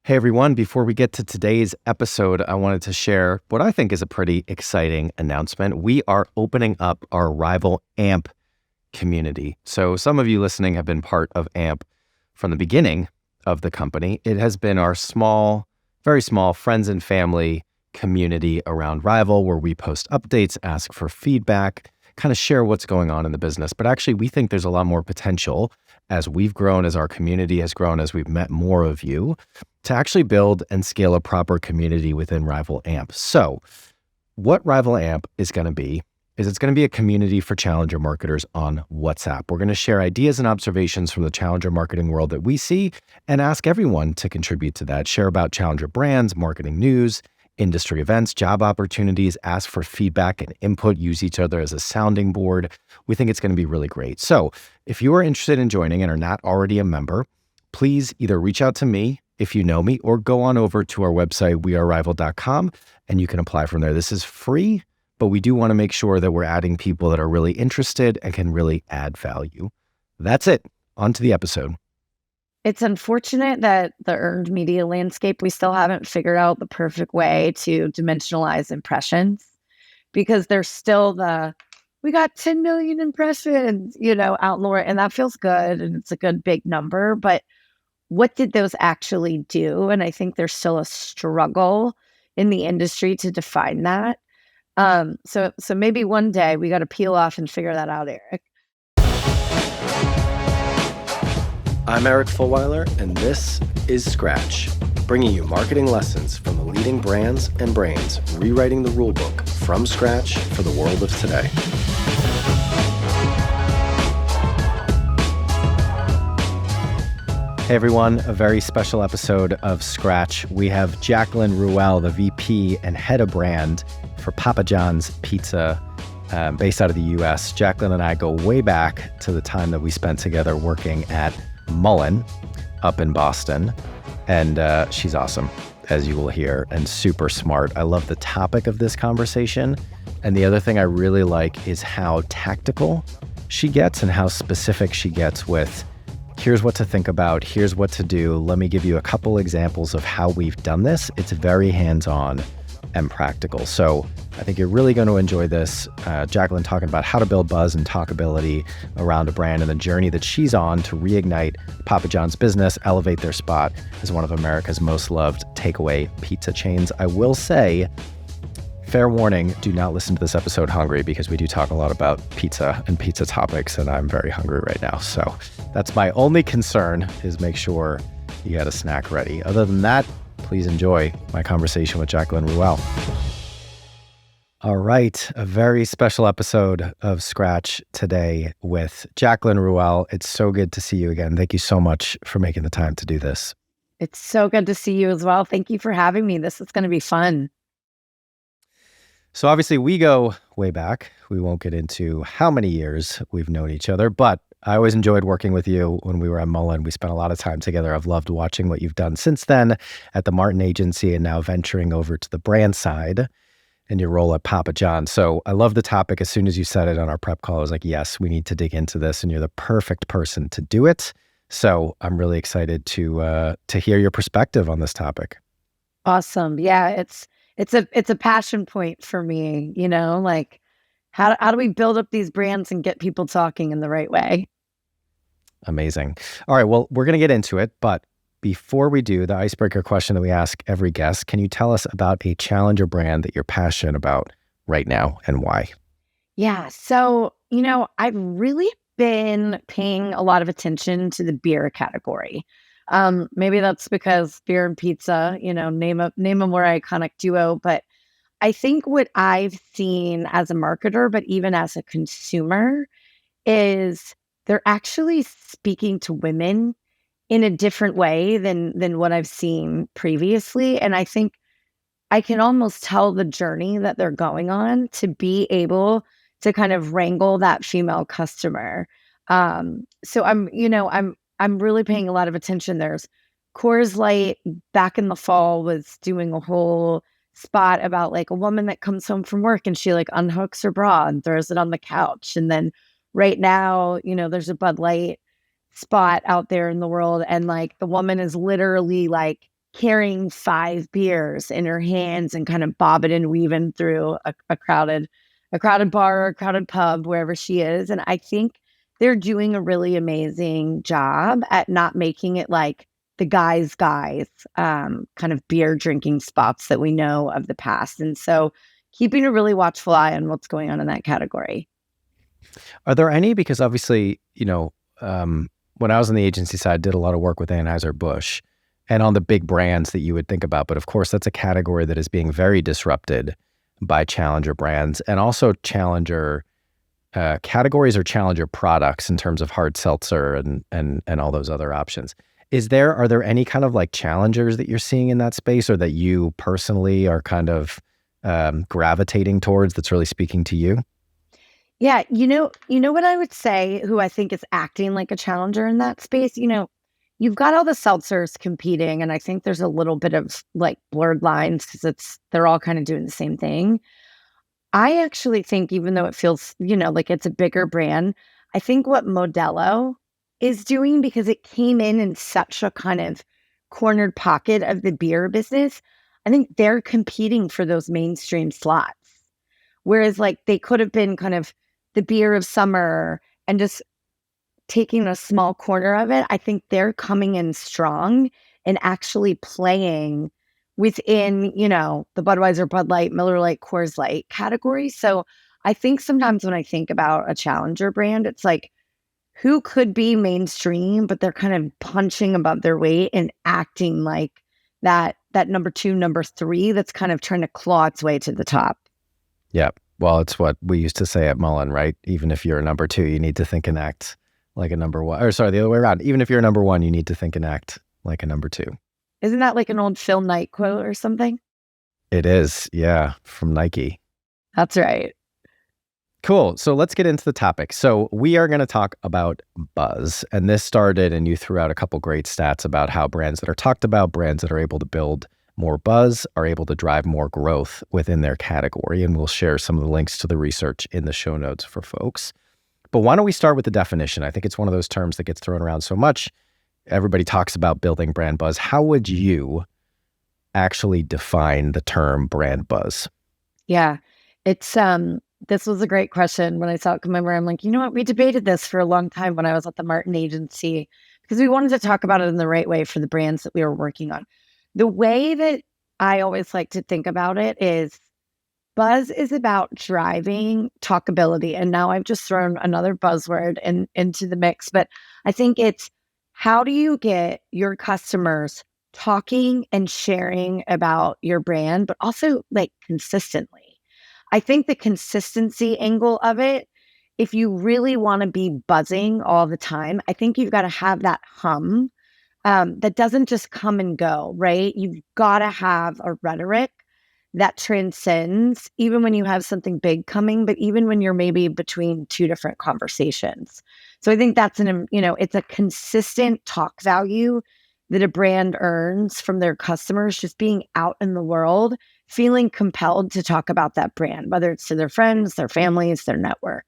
Hey everyone, before we get to today's episode, I wanted to share what I think is a pretty exciting announcement. We are opening up our Rival AMP community. So some of you listening have been part of AMP from the beginning of the company. It has been our small, very small friends and family community around Rival where we post updates, ask for feedback, kind of share what's going on in the business. But actually, we think there's a lot more potential as we've grown, as our community has grown, as we've met more of you, to actually build and scale a proper community within Rival AMP. So what Rival AMP is going to be is it's going to be a community for challenger marketers on WhatsApp. We're going to share ideas and observations from the challenger marketing world that we see and ask everyone to contribute to that, share about challenger brands, marketing news, industry events, job opportunities, ask for feedback and input, use each other as a sounding board. We think it's going to be really great. So if you are interested in joining and are not already a member, please either reach out to me if you know me or go on over to our website, wearerival.com, and you can apply from there. This is free, but we do want to make sure that we're adding people that are really interested and can really add value. That's it. On to the episode. It's unfortunate that the earned media landscape, we still haven't figured out the perfect way to dimensionalize impressions because there's still we got 10 million impressions, out in the world, and that feels good. And it's a good big number, but what did those actually do? And I think there's still a struggle in the industry to define that. So maybe one day we got to peel off and figure that out, Eric. I'm Eric Fulweiler, and this is Scratch, bringing you marketing lessons from the leading brands and brains, rewriting the rulebook from scratch for the world of today. Hey everyone, a very special episode of Scratch. We have Jaclyn Ruelle, the VP and head of brand for Papa John's Pizza, based out of the US. Jaclyn and I go way back to the time that we spent together working at Mullen up in Boston. And she's awesome, as you will hear, and super smart. I love the topic of this conversation. And the other thing I really like is how tactical she gets and how specific she gets with, here's what to think about, here's what to do. Let me give you a couple examples of how we've done this. It's very hands-on and practical. So I think you're really going to enjoy this. Jaclyn talking about how to build buzz and talkability around a brand and the journey that she's on to reignite Papa John's business, elevate their spot as one of America's most loved takeaway pizza chains. I will say, fair warning, do not listen to this episode hungry because we do talk a lot about pizza and pizza topics, and I'm very hungry right now. So that's my only concern, is make sure you got a snack ready. Other than that, please enjoy my conversation with Jaclyn Ruelle. All right, a very special episode of Scratch today with Jaclyn Ruelle. It's so good to see you again. Thank you so much for making the time to do this. It's so good to see you as well. Thank you for having me. This is going to be fun. So obviously we go way back. We won't get into how many years we've known each other, but I always enjoyed working with you when we were at Mullen. We spent a lot of time together. I've loved watching what you've done since then at the Martin Agency and now venturing over to the brand side in your role at Papa John. So I love the topic. As soon as you said it on our prep call, I was like, yes, we need to dig into this, and you're the perfect person to do it. So I'm really excited to hear your perspective on this topic. Awesome. Yeah, it's a passion point for me, like how do we build up these brands and get people talking in the right way? Amazing. All right, well, we're going to get into it, but before we do, the icebreaker question that we ask every guest, can you tell us about a challenger brand that you're passionate about right now and why? Yeah. So, I've really been paying a lot of attention to the beer category. Maybe that's because beer and pizza, name a more iconic duo. But I think what I've seen as a marketer, but even as a consumer, is they're actually speaking to women in a different way than what I've seen previously. And I think I can almost tell the journey that they're going on to be able to kind of wrangle that female customer. So I'm really paying a lot of attention. There's Coors Light back in the fall was doing a whole spot about like a woman that comes home from work and she like unhooks her bra and throws it on the couch. And then right now, there's a Bud Light spot out there in the world, and like the woman is literally like carrying 5 beers in her hands and kind of bobbing and weaving through a crowded bar or a crowded pub, wherever she is. And I think they're doing a really amazing job at not making it like the guys, kind of beer drinking spots that we know of the past. And so keeping a really watchful eye on what's going on in that category. Are there any, because obviously, when I was on the agency side, I did a lot of work with Anheuser-Busch and on the big brands that you would think about. But of course, that's a category that is being very disrupted by challenger brands and also challenger categories or challenger products in terms of hard seltzer and all those other options. Are there any kind of like challengers that you're seeing in that space or that you personally are kind of gravitating towards that's really speaking to you? Yeah, what I would say, who I think is acting like a challenger in that space, you've got all the seltzers competing, and I think there's a little bit of like blurred lines because they're all kind of doing the same thing. I actually think even though it feels, like it's a bigger brand, I think what Modelo is doing, because it came in such a kind of cornered pocket of the beer business, I think they're competing for those mainstream slots. Whereas like they could have been kind of the beer of summer and just taking a small corner of it. I think they're coming in strong and actually playing within, the Budweiser, Bud Light, Miller Lite, Coors Light category. So I think sometimes when I think about a challenger brand, it's like, who could be mainstream, but they're kind of punching above their weight and acting like that number 2, number 3 that's kind of trying to claw its way to the top. Yeah. Well, it's what we used to say at Mullen, right? Even if you're a number 2, you need to think and act like a number 1. Or sorry, the other way around. Even if you're a number 1, you need to think and act like a number 2. Isn't that like an old Phil Knight quote or something? It is. Yeah. From Nike. That's right. Cool. So let's get into the topic. So we are going to talk about buzz. And this started, and you threw out a couple great stats about how brands that are talked about, brands that are able to build more buzz, are able to drive more growth within their category. And we'll share some of the links to the research in the show notes for folks. But why don't we start with the definition? I think it's one of those terms that gets thrown around so much. Everybody talks about building brand buzz. How would you actually define the term brand buzz? Yeah, it's this was a great question when I saw it come over. I'm like, you know what? We debated this for a long time when I was at the Martin agency because we wanted to talk about it in the right way for the brands that we were working on. The way that I always like to think about it is buzz is about driving talkability. And now I've just thrown another buzzword into the mix, but I think it's how do you get your customers talking and sharing about your brand, but also like consistently. I think the consistency angle of it, if you really want to be buzzing all the time, I think you've got to have that hum that doesn't just come and go, right? You've got to have a rhetoric that transcends even when you have something big coming, but even when you're maybe between 2 different conversations. So I think that's it's a consistent talk value that a brand earns from their customers, just being out in the world, feeling compelled to talk about that brand, whether it's to their friends, their families, their networks.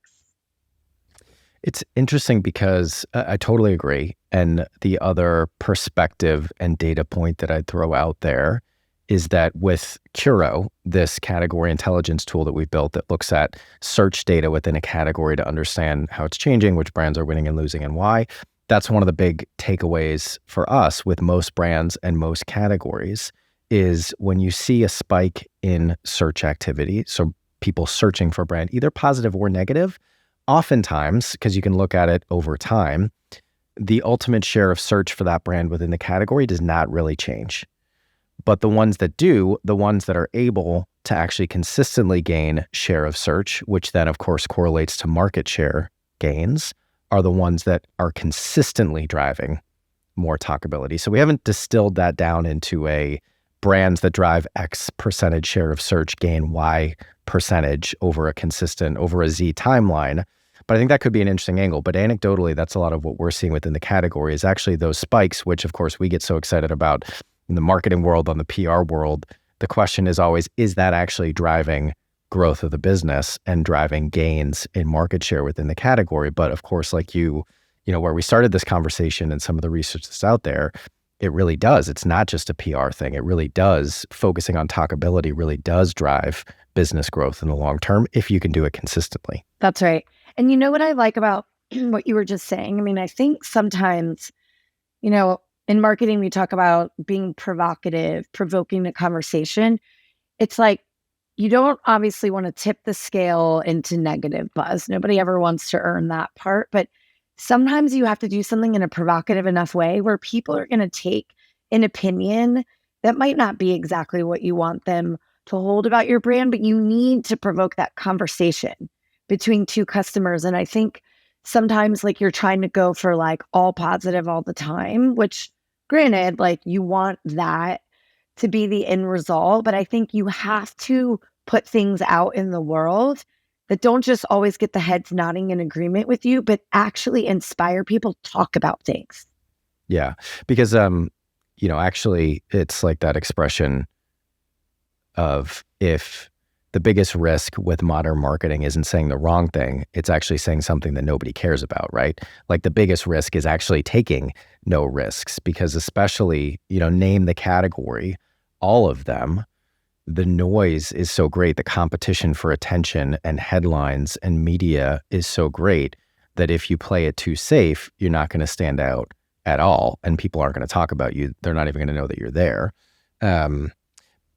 It's interesting because I totally agree. And the other perspective and data point that I'd throw out there is that with Curo, this category intelligence tool that we built that looks at search data within a category to understand how it's changing, which brands are winning and losing and why, that's one of the big takeaways for us with most brands and most categories is when you see a spike in search activity, so people searching for a brand, either positive or negative, oftentimes, because you can look at it over time, the ultimate share of search for that brand within the category does not really change. But the ones that do, the ones that are able to actually consistently gain share of search, which then of course correlates to market share gains, are the ones that are consistently driving more talkability. So we haven't distilled that down into a brands that drive X percentage share of search gain Y percentage over a Z timeline. But I think that could be an interesting angle. But anecdotally, that's a lot of what we're seeing within the category is actually those spikes, which of course we get so excited about in the marketing world, on the PR world. The question is always, is that actually driving growth of the business and driving gains in market share within the category? But of course, like where we started this conversation and some of the research that's out there, it really does. It's not just a PR thing. It really does. Focusing on talkability really does drive business growth in the long term if you can do it consistently. That's right. And you know what I like about what you were just saying? I mean, I think sometimes, in marketing, we talk about being provocative, provoking the conversation. It's like, you don't obviously want to tip the scale into negative buzz. Nobody ever wants to earn that part. But sometimes you have to do something in a provocative enough way where people are going to take an opinion that might not be exactly what you want them to hold about your brand, but you need to provoke that conversation between two customers. And I think sometimes like you're trying to go for like all positive all the time, which granted, like you want that to be the end result. But I think you have to put things out in the world that don't just always get the heads nodding in agreement with you, but actually inspire people to talk about things. Yeah. Because, actually it's like that expression of if the biggest risk with modern marketing isn't saying the wrong thing, it's actually saying something that nobody cares about, right? Like the biggest risk is actually taking no risks because especially, name the category, all of them, the noise is so great. The competition for attention and headlines and media is so great that if you play it too safe, you're not going to stand out at all. And people aren't going to talk about you. They're not even going to know that you're there.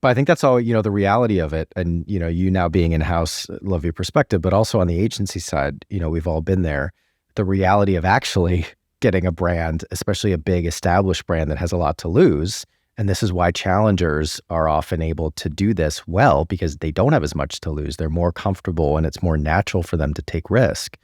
But I think that's all, the reality of it. And, you now being in-house, love your perspective, but also on the agency side, we've all been there. The reality of actually getting a brand, especially a big established brand that has a lot to lose. And this is why challengers are often able to do this well because they don't have as much to lose. They're more comfortable and it's more natural for them to take risk.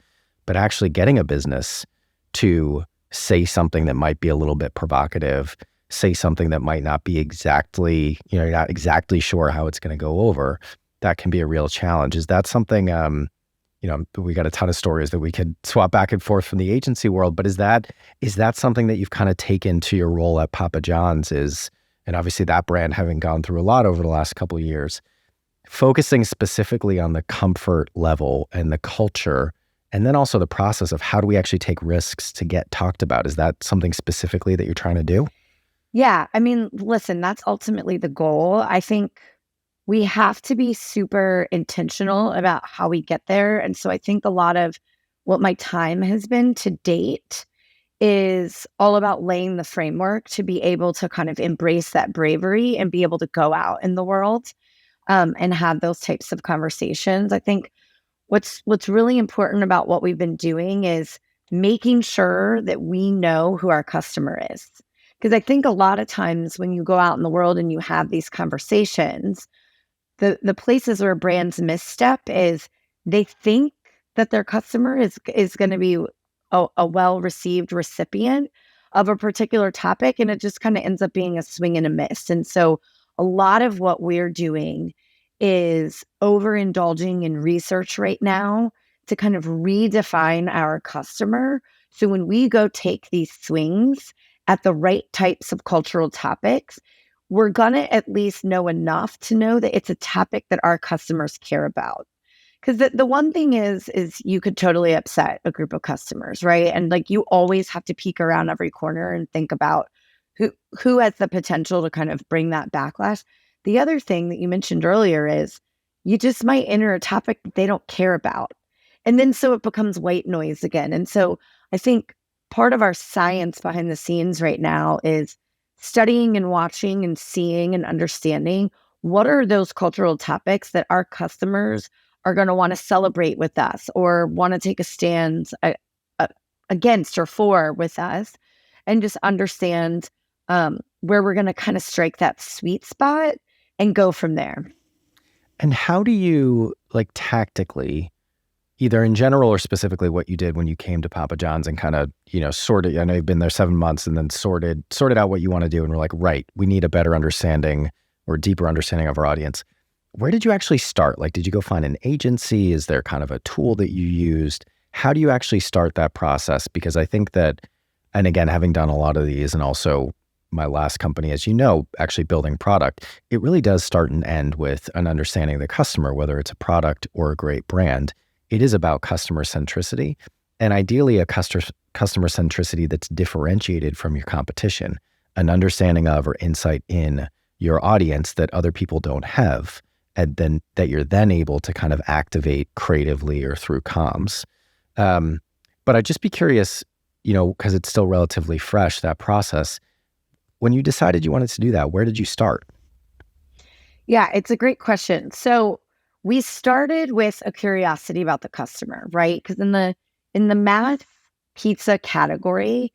But actually getting a business to say something that might be a little bit provocative, say something that might not be exactly, you're not exactly sure how it's going to go over, that can be a real challenge. Is that something, we got a ton of stories that we could swap back and forth from the agency world, but is that something that you've kind of taken to your role at Papa John's and obviously that brand having gone through a lot over the last couple of years, focusing specifically on the comfort level and the culture, and then also the process of how do we actually take risks to get talked about? Is that something specifically that you're trying to do? Yeah. I mean, listen, that's ultimately the goal. I think we have to be super intentional about how we get there. And so I think a lot of what my time has been to date is all about laying the framework to be able to kind of embrace that bravery and be able to go out in the world and have those types of conversations. I think what's really important about what we've been doing is making sure that we know who our customer is. Because I think a lot of times when you go out in the world and you have these conversations, the places where brands misstep is they think that their customer is going to be a well-received recipient of a particular topic, and it just kind of ends up being a swing and a miss. And so a lot of what we're doing is overindulging in research right now to kind of redefine our customer. So when we go take these swings at the right types of cultural topics, we're going to at least know enough to know that it's a topic that our customers care about. Because the one thing is you could totally upset a group of customers, right? And like you always have to peek around every corner and think about who has the potential to kind of bring that backlash. The other thing that you mentioned earlier is you just might enter a topic that they don't care about. And then so it becomes white noise again. And so I think part of our science behind the scenes right now is studying and watching and seeing and understanding what are those cultural topics that our customers are going to want to celebrate with us or want to take a stand against or for with us, and just understand where we're going to kind of strike that sweet spot and go from there. And how do you, like tactically, either in general or specifically what you did when you came to Papa John's and kind of, sorted, I know you've been there 7 months and then sorted out what you want to do and we're like, right, we need a better understanding or deeper understanding of our audience. Where did you actually start? Like, did you go find an agency? Is there kind of a tool that you used? How do you actually start that process? Because I think that, and again, having done a lot of these and also my last company, as you know, actually building product, it really does start and end with an understanding of the customer, whether it's a product or a great brand. It is about customer centricity, and ideally a customer centricity that's differentiated from your competition. an understanding of or insight in your audience that other people don't have, and then that you're then able to kind of activate creatively or through comms. But I'd just be curious, because it's still relatively fresh, that process. When you decided you wanted to do that, where did you start? Yeah, it's a great question. So we started with a curiosity about the customer, right? Because in the math pizza category,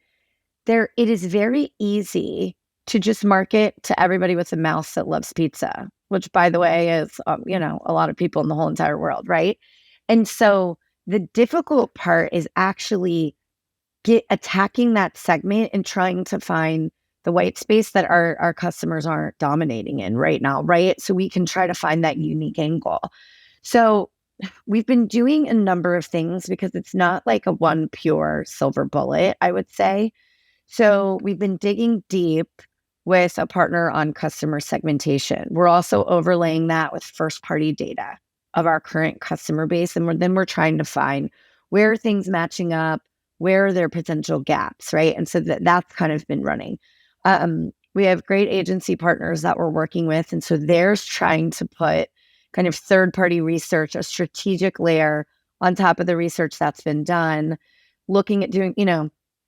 it is very easy to just market to everybody with a mouse that loves pizza, which, by the way, is a lot of people in the whole entire world, right? And so the difficult part is actually attacking that segment and trying to find the white space that our customers aren't dominating in right now, right? So we can try to find that unique angle. So we've been doing a number of things because it's not like a one pure silver bullet, I would say. So we've been digging deep with a partner on customer segmentation. We're also overlaying that with first party data of our current customer base. And we're trying to find where are things matching up, where are there potential gaps, right? And so that's kind of been running. We have great agency partners that we're working with. And so there's trying to put kind of third party research, a strategic layer on top of the research that's been done, looking at doing,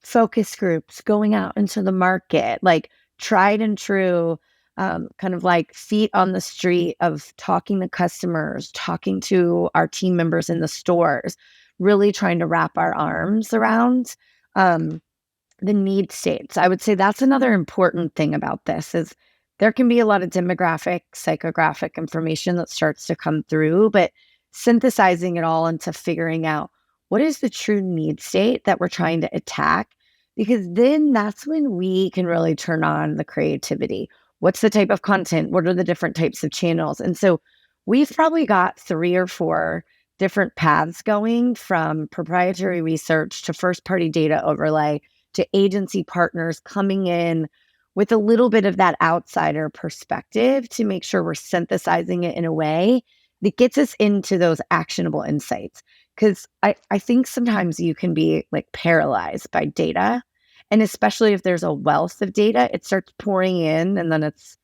focus groups, going out into the market, like tried and true, kind of like feet on the street of talking to customers, talking to our team members in the stores, really trying to wrap our arms around the need states. I would say that's another important thing about this is there can be a lot of demographic, psychographic information that starts to come through, but synthesizing it all into figuring out what is the true need state that we're trying to attack, because then that's when we can really turn on the creativity. What's the type of content? What are the different types of channels? And so we've probably got 3 or 4 different paths going, from proprietary research to first party data overlay to agency partners coming in with a little bit of that outsider perspective to make sure we're synthesizing it in a way that gets us into those actionable insights. Because I think sometimes you can be like paralyzed by data. And especially if there's a wealth of data, it starts pouring in and then it's,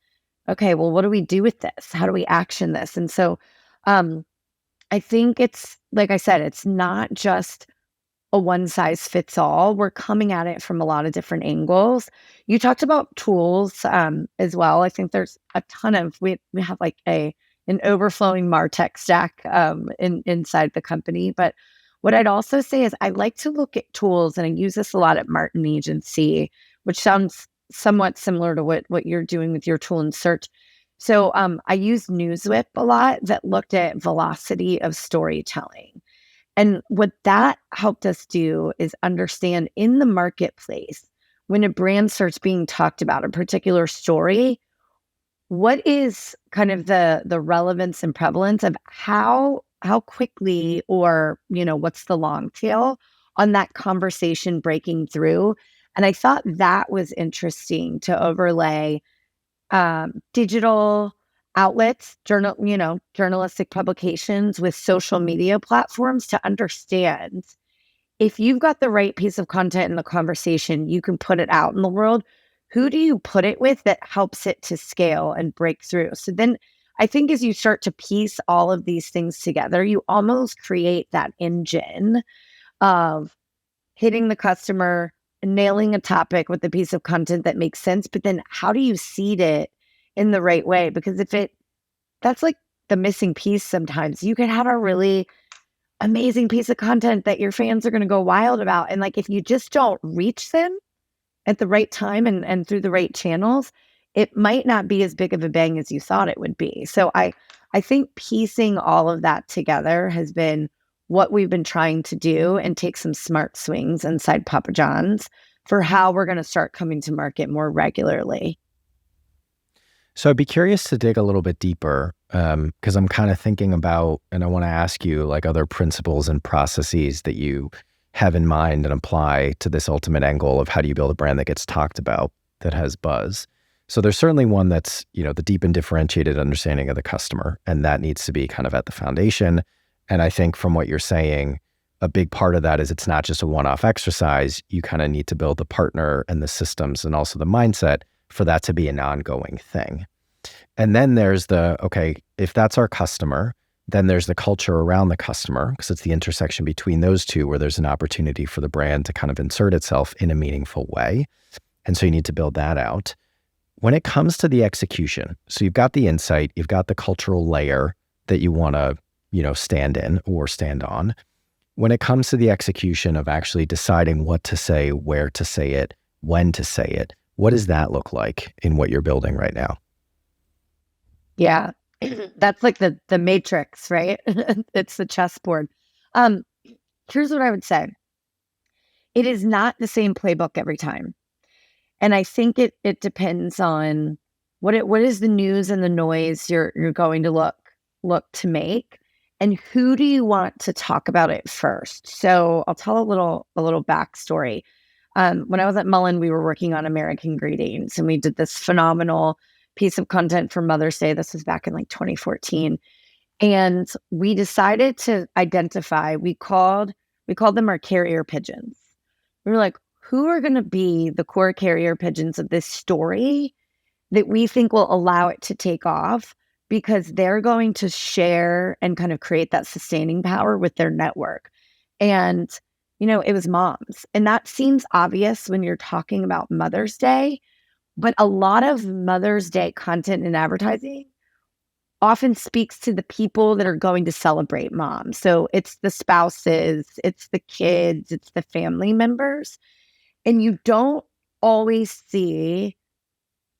okay, well, what do we do with this? How do we action this? And so I think it's, like I said, it's not just a one size fits all. We're coming at it from a lot of different angles. You talked about tools as well. I think there's a ton of, we have like an overflowing MarTech stack inside the company. But what I'd also say is I like to look at tools, and I use this a lot at Martin Agency, which sounds somewhat similar to what you're doing with your tool and search. So I use NewsWhip a lot, that looked at velocity of storytelling. And what that helped us do is understand in the marketplace, when a brand starts being talked about, a particular story, what is kind of the relevance and prevalence of how quickly, or, what's the long tail on that conversation breaking through. And I thought that was interesting to overlay digital outlets, journalistic publications with social media platforms to understand if you've got the right piece of content in the conversation, you can put it out in the world. Who do you put it with that helps it to scale and break through? So then I think as you start to piece all of these things together, you almost create that engine of hitting the customer, nailing a topic with a piece of content that makes sense, but then how do you seed it in the right way? Because that's like the missing piece sometimes. You could have a really amazing piece of content that your fans are going to go wild about. And like, if you just don't reach them at the right time and through the right channels, it might not be as big of a bang as you thought it would be. So I think piecing all of that together has been what we've been trying to do, and take some smart swings inside Papa John's for how we're going to start coming to market more regularly. So I'd be curious to dig a little bit deeper, because I'm kind of thinking about, and I want to ask you, like, other principles and processes that you have in mind and apply to this ultimate end goal of how do you build a brand that gets talked about, that has buzz. So there's certainly one that's, the deep and differentiated understanding of the customer, and that needs to be kind of at the foundation. And I think from what you're saying, a big part of that is it's not just a one-off exercise. You kind of need to build the partner and the systems and also the mindset for that to be an ongoing thing. And then there's okay, if that's our customer, then there's the culture around the customer, because it's the intersection between those two where there's an opportunity for the brand to kind of insert itself in a meaningful way. And so you need to build that out. When it comes to the execution, so you've got the insight, you've got the cultural layer that you want to, stand in or stand on. When it comes to the execution of actually deciding what to say, where to say it, when to say it, what does that look like in what you're building right now? Yeah. That's like the matrix, right? It's the chessboard. Um, Here's what I would say. It is not the same playbook every time. And I think it depends on what is the news and the noise you're going to look to make, and who do you want to talk about it first. So I'll tell a little backstory. When I was at Mullen, we were working on American Greetings, and we did this phenomenal piece of content for Mother's Day. This was back in like 2014. And we decided to identify, we called them our carrier pigeons. We were like, who are going to be the core carrier pigeons of this story that we think will allow it to take off, because they're going to share and kind of create that sustaining power with their network. And, it was moms. And that seems obvious when you're talking about Mother's Day, but a lot of Mother's Day content and advertising often speaks to the people that are going to celebrate mom. So it's the spouses, it's the kids, it's the family members. And you don't always see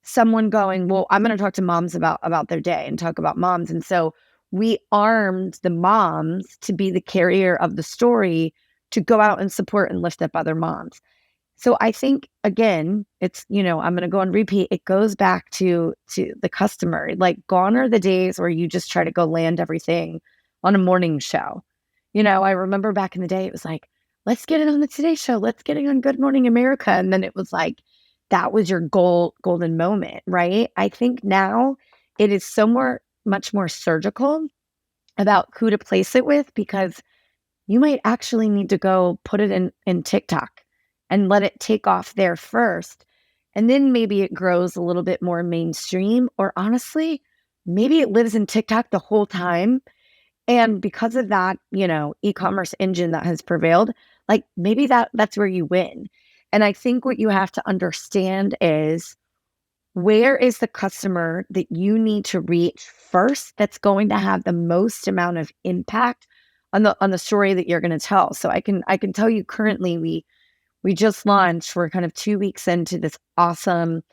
someone going, well, I'm going to talk to moms about their day and talk about moms. And so we armed the moms to be the carrier of the story, to go out and support and lift up other moms. So I think, again, it's, I'm going to go and repeat. It goes back to the customer. Like, gone are the days where you just try to go land everything on a morning show. I remember back in the day, it was like, let's get it on the Today Show. Let's get it on Good Morning America. And then it was like, that was your golden moment, right? I think now it is much more surgical about who to place it with, because you might actually need to go put it in TikTok and let it take off there first. And then maybe it grows a little bit more mainstream, or honestly, maybe it lives in TikTok the whole time. And because of that, e-commerce engine that has prevailed, like, maybe that's where you win. And I think what you have to understand is, where is the customer that you need to reach first that's going to have the most amount of impact on the story that you're going to tell. So I can tell you, currently we just launched, we're kind of 2 weeks into this awesome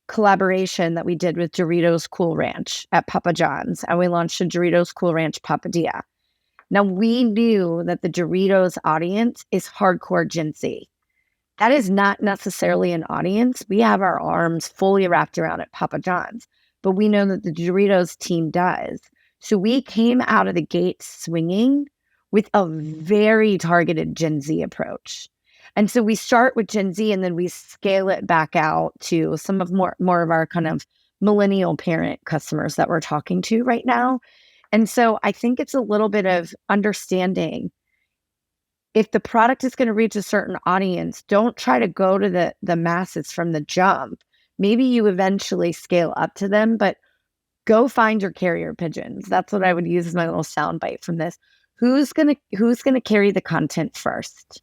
collaboration that we did with Doritos Cool Ranch at Papa John's, and we launched a Doritos Cool Ranch Papadilla. Now, we knew that the Doritos audience is hardcore Gen Z. That is not necessarily an audience we have our arms fully wrapped around at Papa John's, but we know that the Doritos team does. So we came out of the gate swinging with a very targeted Gen Z approach. And so we start with Gen Z, and then we scale it back out to some of more of our kind of millennial parent customers that we're talking to right now. And so I think it's a little bit of understanding, if the product is going to reach a certain audience, don't try to go to the masses from the jump. Maybe you eventually scale up to them, but go find your carrier pigeons. That's what I would use as my little soundbite from this. Who's gonna carry the content first?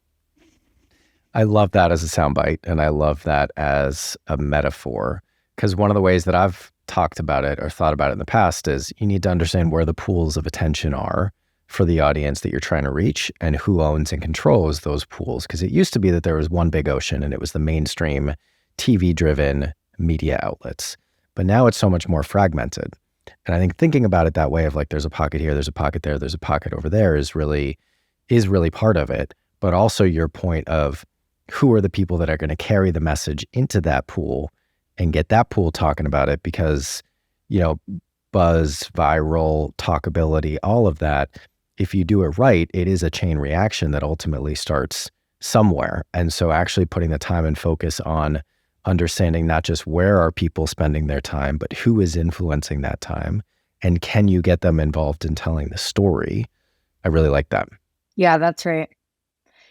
I love that as a soundbite, and I love that as a metaphor, because one of the ways that I've talked about it or thought about it in the past is, you need to understand where the pools of attention are for the audience that you're trying to reach, and who owns and controls those pools. Because it used to be that there was one big ocean, and it was the mainstream TV-driven media outlets. But now it's so much more fragmented. And I think thinking about it that way, of like, there's a pocket here, there's a pocket there, there's a pocket over there, is really part of it. But also your point of, who are the people that are going to carry the message into that pool and get that pool talking about it? Because, buzz, viral, talkability, all of that, if you do it right, it is a chain reaction that ultimately starts somewhere. And so actually putting the time and focus on understanding not just where are people spending their time, but who is influencing that time, and can you get them involved in telling the story? I really like that. Yeah, that's right.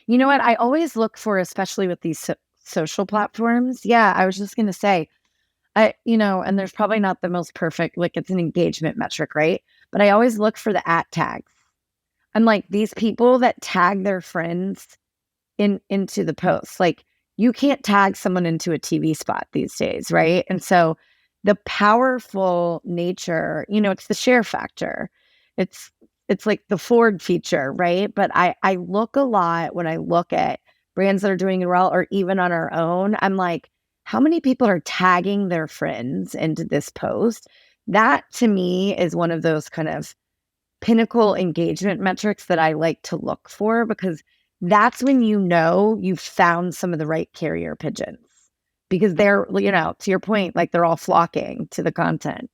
You know what? I always look for, especially with these social platforms. Yeah, I was just going to say, and there's probably not the most perfect, like it's an engagement metric, right? But I always look for the at tags. I'm like, these people that tag their friends into the post, like you can't tag someone into a TV spot these days, right? And so the powerful nature, it's the share factor. It's it's like the Ford feature, right? But I look a lot when I look at brands that are doing it well, or even on our own. I'm like, how many people are tagging their friends into this post? That to me is one of those kind of pinnacle engagement metrics that I like to look for, because that's when you've found some of the right carrier pigeons, because they're, to your point, like they're all flocking to the content.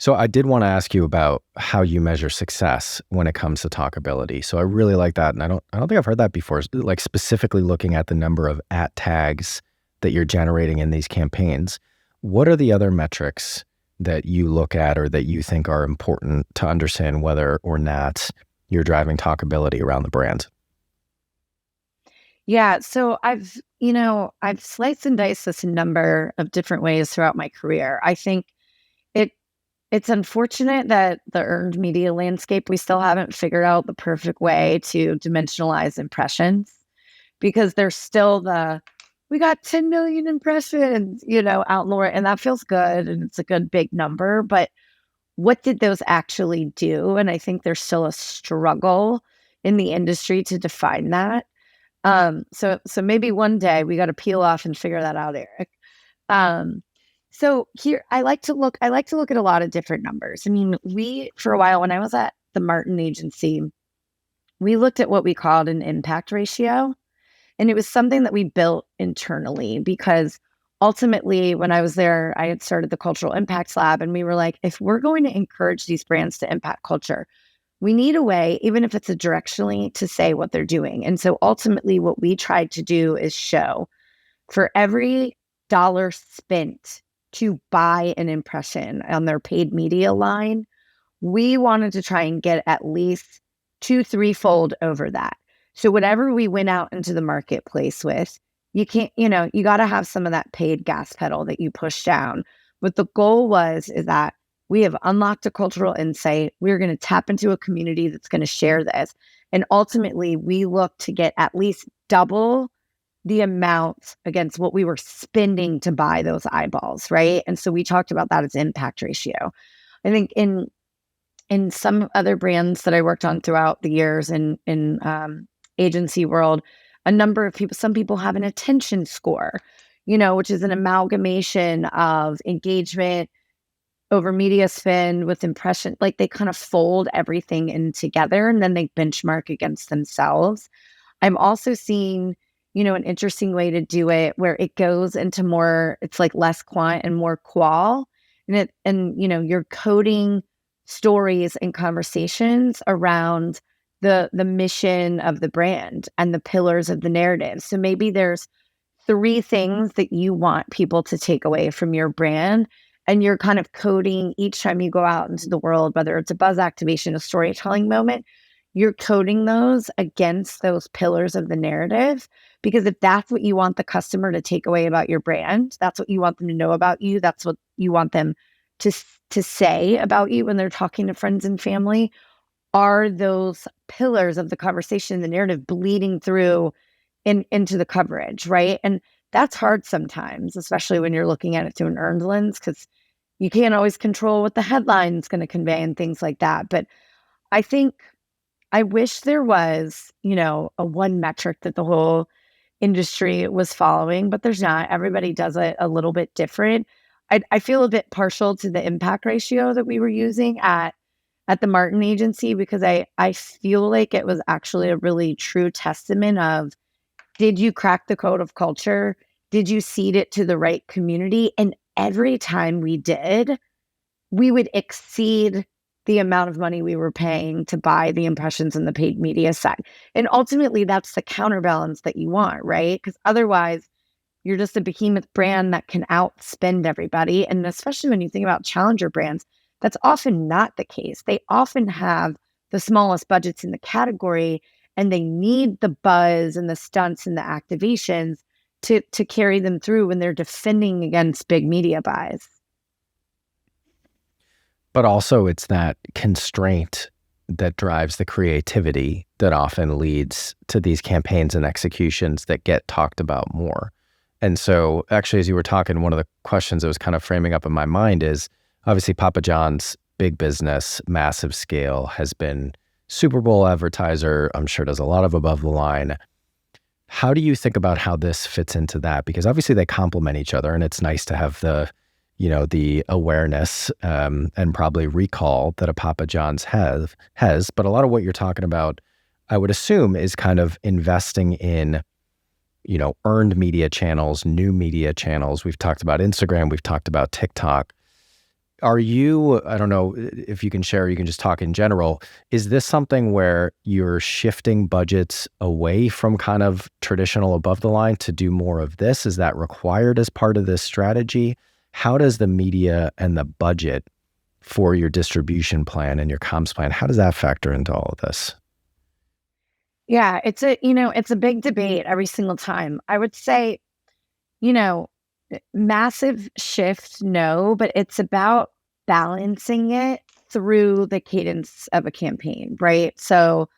So I did want to ask you about how you measure success when it comes to talkability. So I really like that. And I don't think I've heard that before, like specifically looking at the number of at tags that you're generating in these campaigns. What are the other metrics that you look at or that you think are important to understand whether or not you're driving talkability around the brand? Yeah. So I've sliced and diced this a number of different ways throughout my career. I think it it's unfortunate that the earned media landscape, we still haven't figured out the perfect way to dimensionalize impressions, because there's still we got 10 million impressions, out in the world, and that feels good and it's a good big number. But what did those actually do? And I think there's still a struggle in the industry to define that. So maybe one day we got to peel off and figure that out, Eric. Um, so here I like to look at a lot of different numbers. I mean, for a while when I was at the Martin agency, we looked at what we called an impact ratio. And it was something that we built internally, because ultimately when I was there, I had started the Cultural Impacts Lab, and we were like, if we're going to encourage these brands to impact culture, we need a way, even if it's a directionally, to say what they're doing. And so ultimately what we tried to do is show, for every dollar spent to buy an impression on their paid media line, we wanted to try and get at least two, threefold over that. So whatever we went out into the marketplace with, you can't, you got to have some of that paid gas pedal that you push down. But the goal is that we have unlocked a cultural insight. We're going to tap into a community that's going to share this. And ultimately, we look to get at least double the amount against what we were spending to buy those eyeballs, right? And so we talked about that as impact ratio. I think in some other brands that I worked on throughout the years in agency world, a number of people, some people have an attention score, which is an amalgamation of engagement over media spend with impression. Like they kind of fold everything in together and then they benchmark against themselves. I'm also seeing, an interesting way to do it where it goes into more, it's like less quant and more qual. You're coding stories and conversations around the mission of the brand and the pillars of the narrative. So maybe there's three things that you want people to take away from your brand, and you're kind of coding each time you go out into the world, whether it's a buzz activation, a storytelling moment, you're coding those against those pillars of the narrative. Because if that's what you want the customer to take away about your brand, that's what you want them to know about you, that's what you want them to say about you when they're talking to friends and family, are those pillars of the conversation, the narrative, bleeding through into the coverage, right? And that's hard sometimes, especially when you're looking at it through an earned lens, because you can't always control what the headline's going to convey and things like that. But I think I wish there was, a one metric that the whole industry was following, but there's not. Everybody does it a little bit different. I feel a bit partial to the impact ratio that we were using at the Martin agency, because I feel like it was actually a really true testament of, did you crack the code of culture? Did you seed it to the right community? And every time we did, we would exceed the amount of money we were paying to buy the impressions in the paid media side. And ultimately, that's the counterbalance that you want, right? Because otherwise, you're just a behemoth brand that can outspend everybody. And especially when you think about challenger brands, that's often not the case. They often have the smallest budgets in the category, and they need the buzz and the stunts and the activations to carry them through when they're defending against big media buys. But also it's that constraint that drives the creativity that often leads to these campaigns and executions that get talked about more. And so actually, as you were talking, one of the questions that was kind of framing up in my mind is obviously Papa John's, big business, massive scale, has been Super Bowl advertiser, I'm sure does a lot of above the line. How do you think about how this fits into that? Because obviously they complement each other, and it's nice to have the, the awareness and probably recall that a Papa John's has. But a lot of what you're talking about, I would assume, is kind of investing in, earned media channels, new media channels. We've talked about Instagram, we've talked about TikTok. I don't know if you can share, you can just talk in general. Is this something where you're shifting budgets away from kind of traditional above the line to do more of this? Is that required as part of this strategy? How does the media and the budget for your distribution plan and your comms plan, how does that factor into all of this? Yeah, it's a big debate every single time. I would say, you know, massive shift, no, but it's about balancing it through the cadence of a campaign, right? So,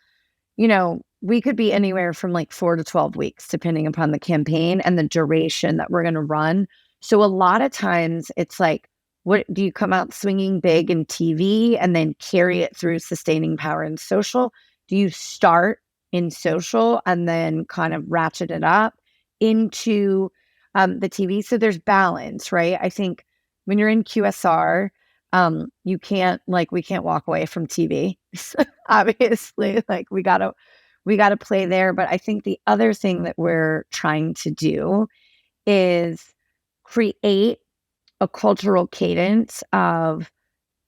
we could be anywhere from like 4 to 12 weeks, depending upon the campaign and the duration that we're going to run. So a lot of times it's like, what do you come out swinging big in TV and then carry it through sustaining power in social? Do you start in social and then kind of ratchet it up into the TV? So there's balance, right? I think when you're in QSR, we can't walk away from TV. Obviously, like we gotta play there. But I think the other thing that we're trying to do is create a cultural cadence of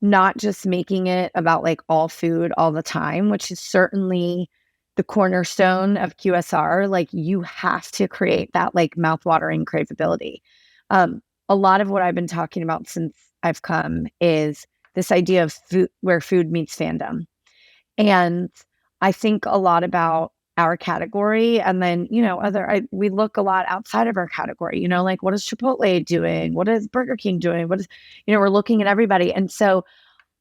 not just making it about like all food all the time, which is certainly the cornerstone of QSR. Like you have to create that like mouthwatering craveability. A lot of what I've been talking about since I've come is this idea of food, where food meets fandom. And I think a lot about our category, and then, we look a lot outside of our category, like what is Chipotle doing? What is Burger King doing? What is, we're looking at everybody. And so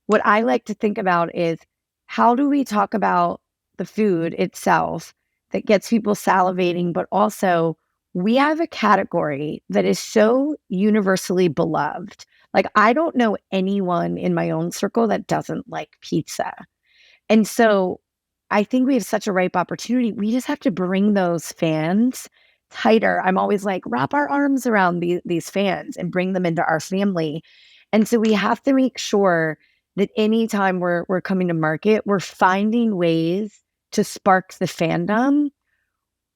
what I like to think about is how do we talk about the food itself that gets people salivating, but also we have a category that is so universally beloved. Like I don't know anyone in my own circle that doesn't like pizza. And so I think we have such a ripe opportunity. We just have to bring those fans tighter. I'm always like, wrap our arms around these fans and bring them into our family. And so we have to make sure that anytime we're coming to market, we're finding ways to spark the fandom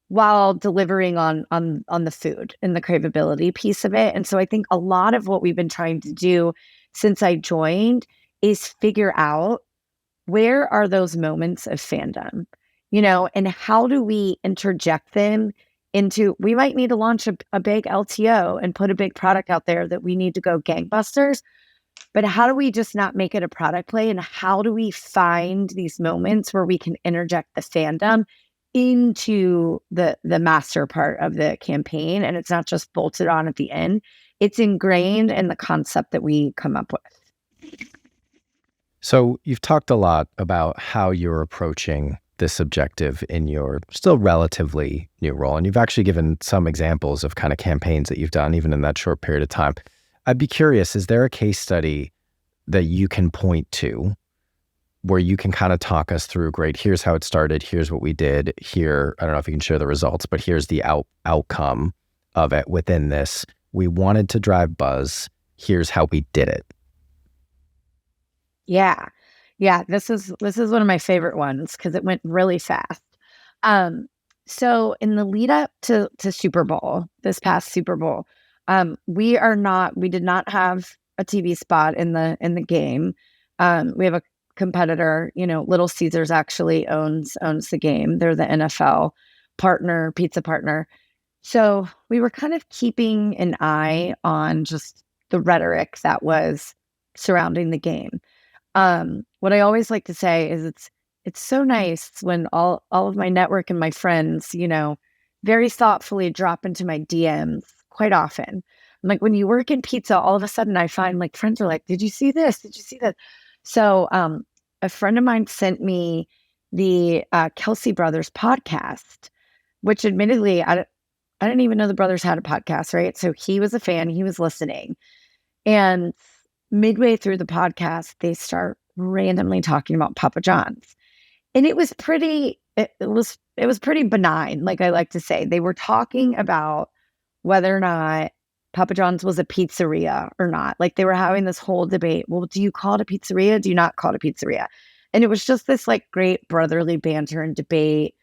while delivering on the food and the craveability piece of it. And so I think a lot of what we've been trying to do since I joined is figure out where are those moments of fandom, and how do we interject them into, we might need to launch a big LTO and put a big product out there that we need to go gangbusters, but how do we just not make it a product play? And how do we find these moments where we can interject the fandom into the master part of the campaign? And it's not just bolted on at the end. It's ingrained in the concept that we come up with. So you've talked a lot about how you're approaching this objective in your still relatively new role. And you've actually given some examples of kind of campaigns that you've done, even in that short period of time. I'd be curious, is there a case study that you can point to where you can kind of talk us through, great, here's how it started, here's what we did, here, I don't know if you can share the results, but here's the outcome of it within this. We wanted to drive buzz, here's how we did it. Yeah. Yeah. This is one of my favorite ones because it went really fast. So in the lead up to Super Bowl, this past Super Bowl, we did not have a TV spot in the game. We have a competitor, Little Caesars actually owns the game. They're the NFL partner, pizza partner. So we were kind of keeping an eye on just the rhetoric that was surrounding the game. What I always like to say is it's so nice when all of my network and my friends, very thoughtfully drop into my DMs quite often. I'm like, when you work in pizza, all of a sudden I find like friends are like, did you see this? Did you see that? So a friend of mine sent me the Kelsey Brothers podcast, which admittedly, I didn't even know the brothers had a podcast, right? So he was a fan, he was listening. And midway through the podcast, they start randomly talking about Papa John's. And it was pretty benign, like I like to say. They were talking about whether or not Papa John's was a pizzeria or not. Like they were having this whole debate. Well, do you call it a pizzeria? Do you not call it a pizzeria? And it was just this like great brotherly banter and debate.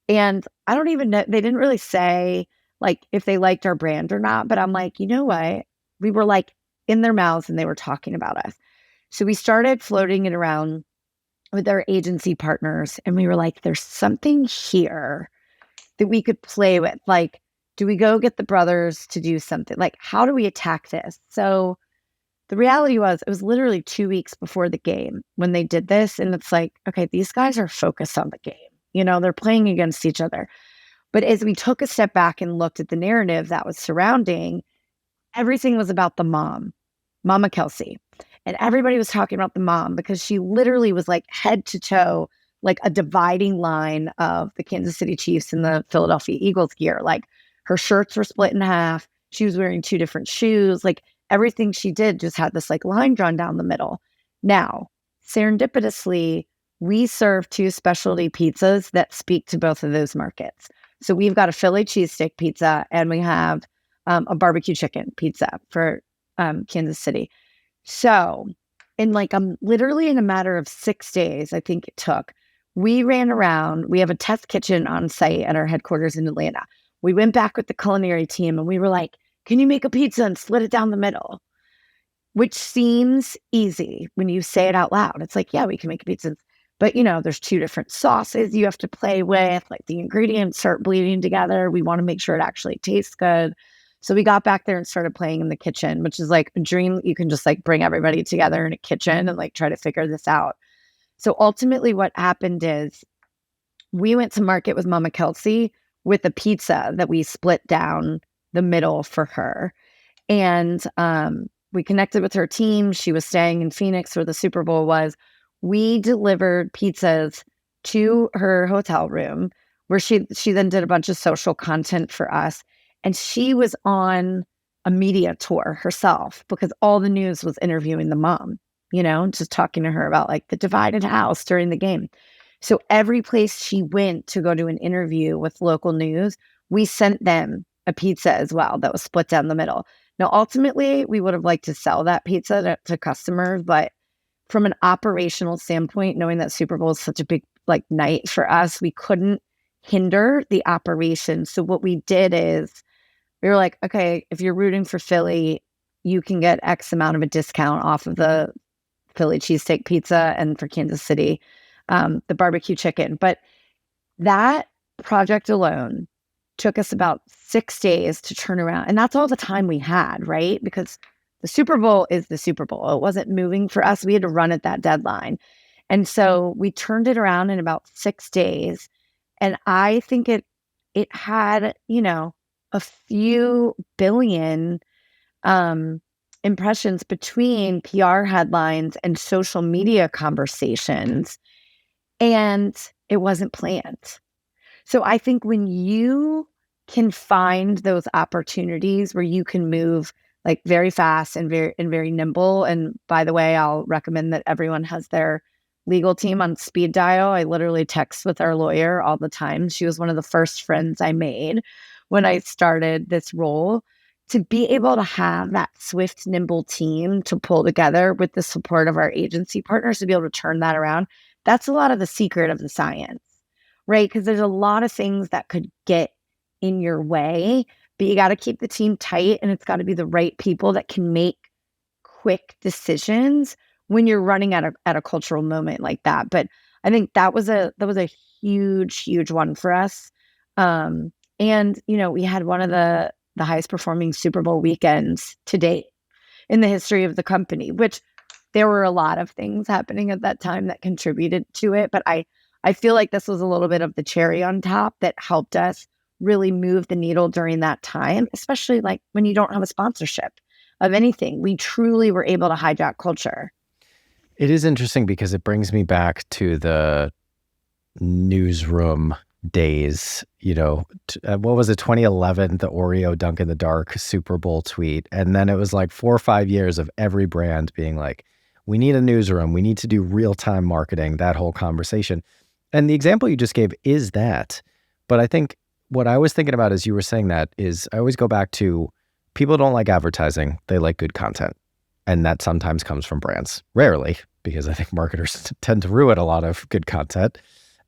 And I don't even know, they didn't really say like if they liked our brand or not, but I'm like, you know what? We were like in their mouths and they were talking about us. So we started floating it around with our agency partners and we were like, there's something here that we could play with. Like, do we go get the brothers to do something? Like, how do we attack this? So the reality was, it was literally 2 weeks before the game when they did this. And it's like, okay, these guys are focused on the game. You know, they're playing against each other. But as we took a step back and looked at the narrative that was surrounding, everything was about the mom, Mama Kelsey. And everybody was talking about the mom because she literally was like head to toe, like a dividing line of the Kansas City Chiefs and the Philadelphia Eagles gear. Like her shirts were split in half. She was wearing 2 different shoes. Like everything she did just had this like line drawn down the middle. Now, serendipitously, we serve 2 specialty pizzas that speak to both of those markets. So we've got a Philly cheesesteak pizza and we have a barbecue chicken pizza for Kansas City. So in like literally in a matter of 6 days, I think it took, we ran around. We have a test kitchen on site at our headquarters in Atlanta. We went back with the culinary team and we were like, can you make a pizza and split it down the middle? Which seems easy when you say it out loud. It's like, yeah, we can make a pizza. But, you know, there's 2 different sauces you have to play with. Like the ingredients start bleeding together. We want to make sure it actually tastes good. So we got back there and started playing in the kitchen, which is like a dream. You can just like bring everybody together in a kitchen and like try to figure this out. So ultimately what happened is we went to market with Mama Kelsey with a pizza that we split down the middle for her. And we connected with her team. She was staying in Phoenix where the Super Bowl was. We delivered pizzas to her hotel room where she then did a bunch of social content for us. And she was on a media tour herself because all the news was interviewing the mom, you know, just talking to her about like the divided house during the game. So every place she went to go to an interview with local news, we sent them a pizza as well that was split down the middle. Now, ultimately, we would have liked to sell that pizza to customers, but from an operational standpoint, knowing that Super Bowl is such a big like night for us, we couldn't hinder the operation. So what we did is we were like, okay, if you're rooting for Philly, you can get X amount of a discount off of the Philly cheesesteak pizza, and for Kansas City, the barbecue chicken. But that project alone took us about 6 days to turn around. And that's all the time we had, right? Because the Super Bowl is the Super Bowl. It wasn't moving for us. We had to run at that deadline. And so we turned it around in about 6 days. And I think it had, you know, a few billion impressions between PR headlines and social media conversations. And it wasn't planned. So I think when you can find those opportunities where you can move like very fast and very nimble. And by the way, I'll recommend that everyone has their legal team on speed dial. I literally text with our lawyer all the time. She was one of the first friends I made when I started this role. To be able to have that swift, nimble team to pull together with the support of our agency partners to be able to turn that around, that's a lot of the secret of the science, right? Because there's a lot of things that could get in your way, but you got to keep the team tight, and it's got to be the right people that can make quick decisions when you're running at a cultural moment like that. But I think that was a huge one for us. And you know, we had one of the highest performing Super Bowl weekends to date in the history of the company, which there were a lot of things happening at that time that contributed to it. But I feel like this was a little bit of the cherry on top that helped us really move the needle during that time, especially like when you don't have a sponsorship of anything. We truly were able to hijack culture. It is interesting because it brings me back to the newsroom days, what was it, 2011, the Oreo dunk in the dark Super Bowl tweet. And then it was like 4 or 5 years of every brand being like, we need a newsroom, we need to do real-time marketing, that whole conversation. And the example you just gave is that. But I think what I was thinking about as you were saying that is I always go back to people don't like advertising, they like good content. And that sometimes comes from brands. Rarely, because I think marketers tend to ruin a lot of good content.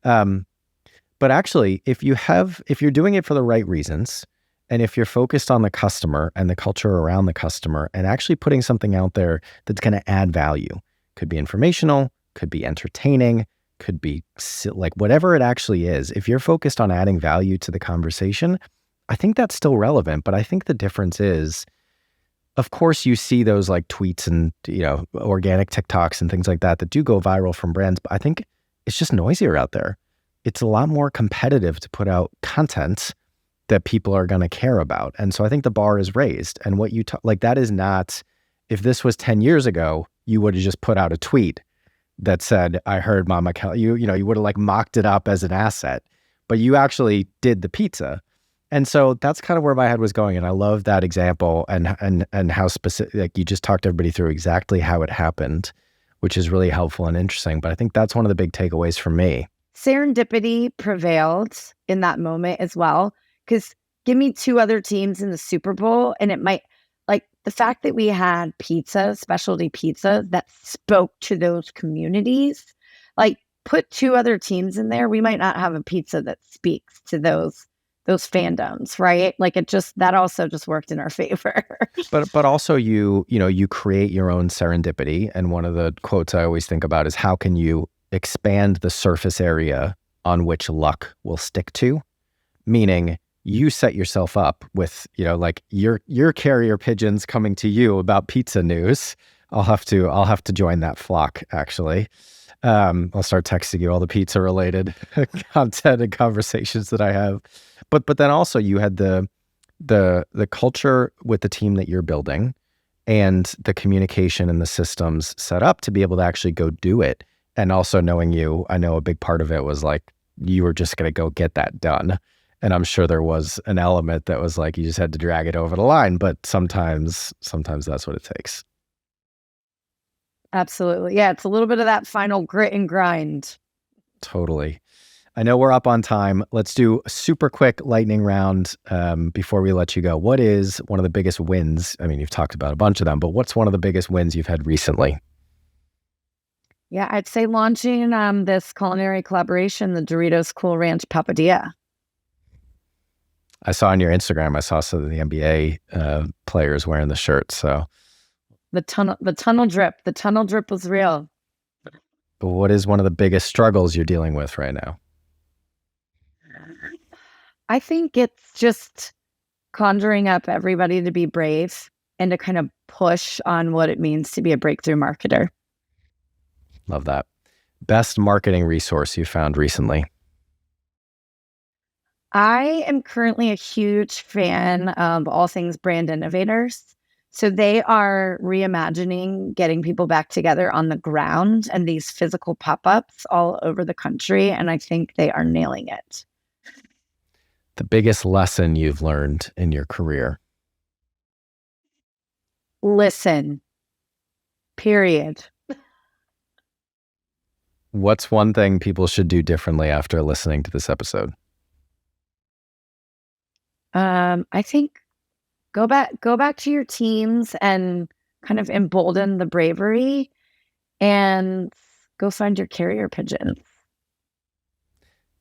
But actually, if you're doing it for the right reasons, and if you're focused on the customer and the culture around the customer and actually putting something out there that's going to add value, could be informational, could be entertaining, could be like whatever it actually is. If you're focused on adding value to the conversation, I think that's still relevant. But I think the difference is, of course, you see those like tweets and, organic TikToks and things like that do go viral from brands. But I think it's just noisier out there. It's a lot more competitive to put out content that people are going to care about. And so I think the bar is raised. And what you like, that is not, if this was 10 years ago, you would have just put out a tweet that said, I heard Mama Kelly, you would have like mocked it up as an asset, but you actually did the pizza. And so that's kind of where my head was going. And I love that example and how specific, like you just talked everybody through exactly how it happened, which is really helpful and interesting. But I think that's one of the big takeaways for me. Serendipity prevailed in that moment as well. Because give me 2 other teams in the Super Bowl, and it might, like the fact that we had pizza, specialty pizza that spoke to those communities, like put 2 other teams in there, we might not have a pizza that speaks to those fandoms, right? Like that also just worked in our favor. But also you create your own serendipity. And one of the quotes I always think about is how can you expand the surface area on which luck will stick to? Meaning you set yourself up with, like your carrier pigeons coming to you about pizza news. I'll have to join that flock, actually. I'll start texting you all the pizza related content and conversations that I have. But then also you had the culture with the team that you're building and the communication and the systems set up to be able to actually go do it. And also knowing you, I know a big part of it was like you were just going to go get that done. And I'm sure there was an element that was like you just had to drag it over the line, but sometimes that's what it takes. Absolutely. Yeah, it's a little bit of that final grit and grind. Totally. I know we're up on time. Let's do a super quick lightning round before we let you go. What is one of the biggest wins? I mean, you've talked about a bunch of them, but what's one of the biggest wins you've had recently? Yeah, I'd say launching this culinary collaboration, the Doritos Cool Ranch Papadilla. I saw on your Instagram, I saw some of the NBA players wearing the shirt. So the tunnel drip was real. But what is one of the biggest struggles you're dealing with right now? I think it's just conjuring up everybody to be brave and to kind of push on what it means to be a breakthrough marketer. Love that. Best marketing resource you found recently? I am currently a huge fan of all things brand innovators. So they are reimagining getting people back together on the ground and these physical pop-ups all over the country. And I think they are nailing it. The biggest lesson you've learned in your career? Listen. Period. What's one thing people should do differently after listening to this episode? I think go back to your teams and kind of embolden the bravery and go find your carrier pigeons.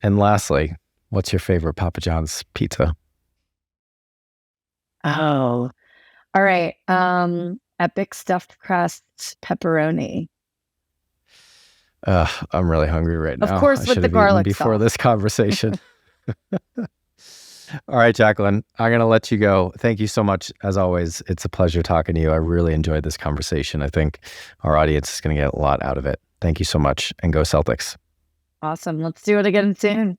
And lastly, what's your favorite Papa John's pizza? Oh, all right. Epic stuffed crust pepperoni. I'm really hungry right now. Of course, with the garlic before sauce. This conversation. All right, Jaclyn, I'm going to let you go. Thank you so much. As always, it's a pleasure talking to you. I really enjoyed this conversation. I think our audience is going to get a lot out of it. Thank you so much, and go Celtics. Awesome. Let's do it again soon.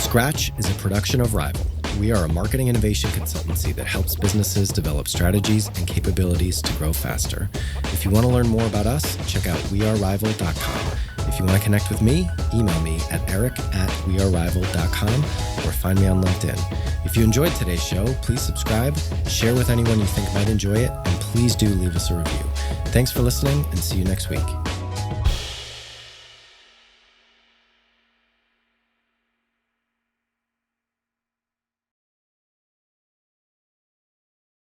Scratch is a production of Rival. We are a marketing innovation consultancy that helps businesses develop strategies and capabilities to grow faster. If you want to learn more about us, check out wearerival.com. If you want to connect with me, email me at eric@wearerival.com or find me on LinkedIn. If you enjoyed today's show, please subscribe, share with anyone you think might enjoy it, and please do leave us a review. Thanks for listening, and see you next week.